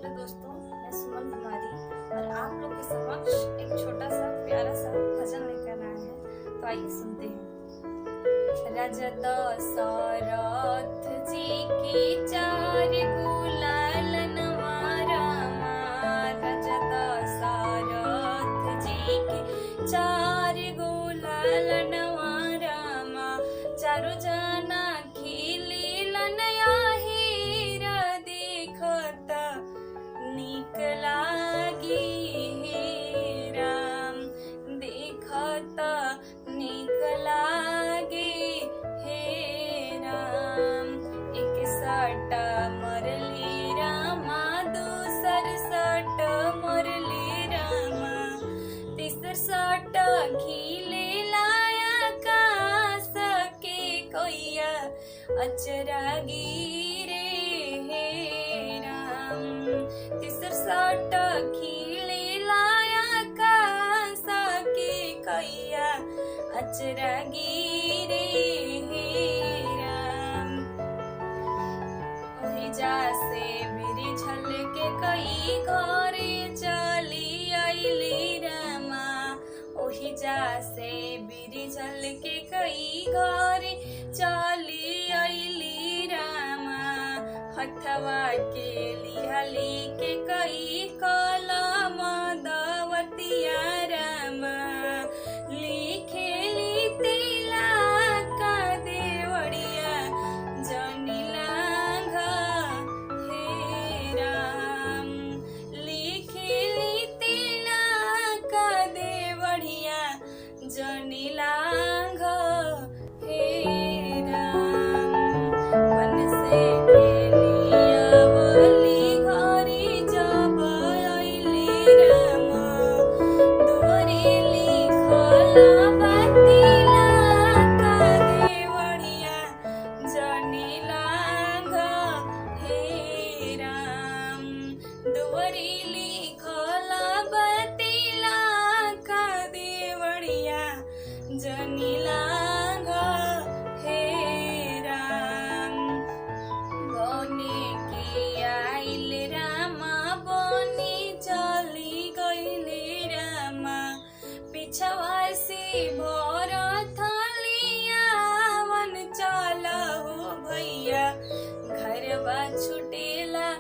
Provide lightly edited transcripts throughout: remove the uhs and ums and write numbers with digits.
Hello दोस्तों, मैं सुमन कुमारी और आप लोग के समक्ष एक छोटा सा प्यारा सा भजन लेकर आए हैं। तो आइए सुनते हैं। रजत दशरथ जी की चार गुलाल नवारामा, रजत दशरथ जी की चार गुलाल नवारामा, चारों जना खिली लनया हीरा देखत नीक लागी हे राम, देखत नीक लागे हे राम। एक सट मरली रामा, दूसर सट मरली रामा, तीसर सट घीले लाया का सके कोइया अचरा गिरे हे राम। तीसर सट खीले लाया का सके कोइया अचरा गिरे हे राम। ओहि जा से मेरी झलके कई घरे चली आइली रामा, ओहि जा से बिरी झलके कई घरे चली आइली रामा। हथवा के लिहली के कई कलम दवतिया रामा, लिखेली तिला का देवड़िया जनिला हे राम। लिखेली तिला का देवड़िया जनिला हे राम। मन से लिया बोली घरे जब आइली रामा, दोरे लिखला बतिला का देवड़िया जनिला हे राम। दोरे लिखला बतिला का देवड़िया जनिला हे राम। बने के आइल रामा, बनी चली गइले रामा, पिछवा से भरत लिया मन चला हो भैया। घरवा छुटेला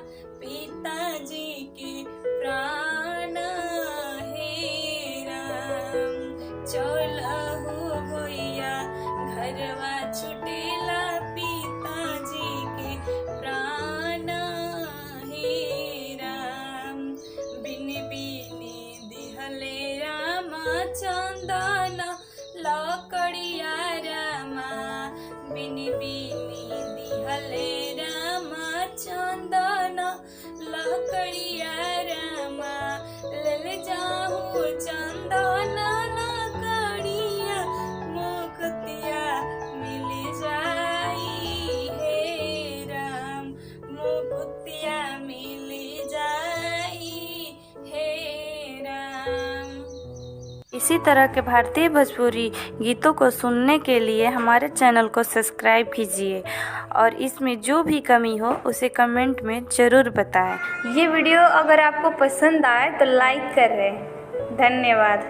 पिताजी के प्राण हे राम, चला हो भैया। घरवा छुटेला पिताजी के प्राण हे राम। बिन बिनी दिहले रामा चंदन लकड़िया रामा, बिन बिनी दिहले रामा चंदन लकड़िया रामा। ले जाहू चंदन लकड़िया मुक्तिया मिल जाई हे राम, मुक्तिया मिल जाई हे राम। इसी तरह के भारतीय भोजपुरी गीतों को सुनने के लिए हमारे चैनल को सब्सक्राइब कीजिए और इसमें जो भी कमी हो उसे कमेंट में ज़रूर बताएं। ये वीडियो अगर आपको पसंद आए तो लाइक करें। धन्यवाद।